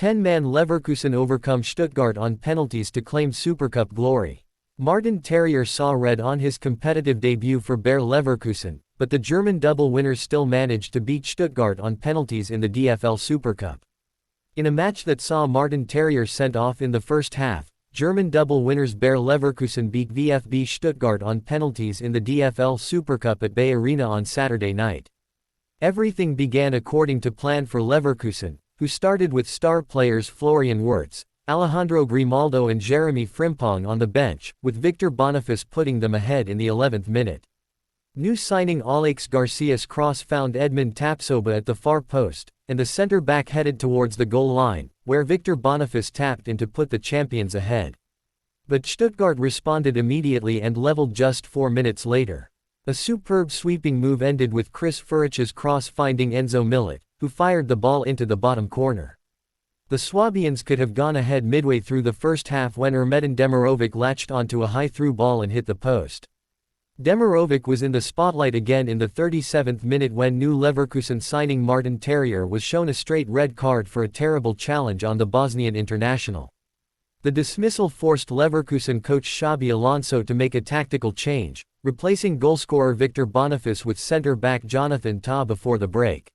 10-man Leverkusen overcome Stuttgart on penalties to claim Supercup glory. Martin Terrier saw red on his competitive debut for Bayer Leverkusen, but the German double winners still managed to beat Stuttgart on penalties in the DFL Supercup. In a match that saw Martin Terrier sent off in the first half, German double winners Bayer Leverkusen beat VfB Stuttgart on penalties in the DFL Supercup at Bay Arena on Saturday night. Everything began according to plan for Leverkusen, who started with star players Florian Wirtz, Alejandro Grimaldo and Jeremy Frimpong on the bench, with Victor Boniface putting them ahead in the 11th minute. New signing Alex Garcia's cross found Edmund Tapsoba at the far post, and the centre-back headed towards the goal line, where Victor Boniface tapped in to put the champions ahead. But Stuttgart responded immediately and leveled just 4 minutes later. A superb sweeping move ended with Chris Furich's cross finding Enzo Millet, who fired the ball into the bottom corner. The Swabians could have gone ahead midway through the first half when Ermedin Demirovic latched onto a high-through ball and hit the post. Demirovic was in the spotlight again in the 37th minute when new Leverkusen signing Martin Terrier was shown a straight red card for a terrible challenge on the Bosnian international. The dismissal forced Leverkusen coach Xabi Alonso to make a tactical change, replacing goalscorer Victor Boniface with centre-back Jonathan Tah before the break.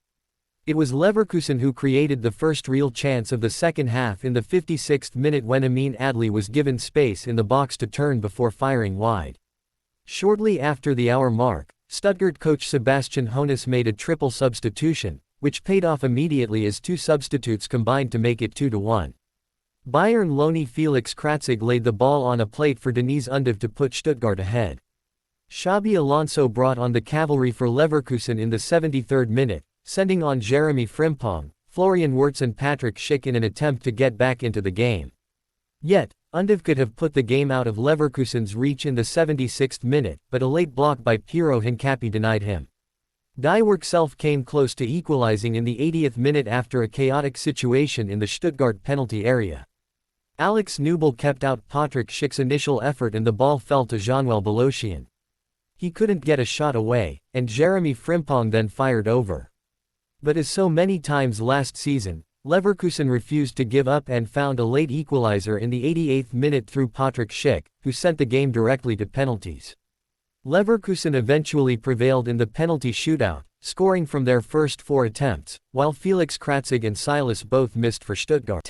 It was Leverkusen who created the first real chance of the second half in the 56th minute when Amin Adli was given space in the box to turn before firing wide. Shortly after the hour mark, Stuttgart coach Sebastian Hoeneß made a triple substitution, which paid off immediately as two substitutes combined to make it 2-1. Bayern loanee Felix Kratzig laid the ball on a plate for Deniz Undav to put Stuttgart ahead. Xabi Alonso brought on the cavalry for Leverkusen in the 73rd minute, sending on Jeremy Frimpong, Florian Wirtz and Patrick Schick in an attempt to get back into the game. Yet, Undav could have put the game out of Leverkusen's reach in the 76th minute, but a late block by Piero Hincapié denied him. Die Werkself came close to equalizing in the 80th minute after a chaotic situation in the Stuttgart penalty area. Alex Nubel kept out Patrick Schick's initial effort and the ball fell to Jean-Noël Balochian. He couldn't get a shot away, and Jeremy Frimpong then fired over. But as so many times last season, Leverkusen refused to give up and found a late equalizer in the 88th minute through Patrick Schick, who sent the game directly to penalties. Leverkusen eventually prevailed in the penalty shootout, scoring from their first 4 attempts, while Felix Kratzig and Silas both missed for Stuttgart.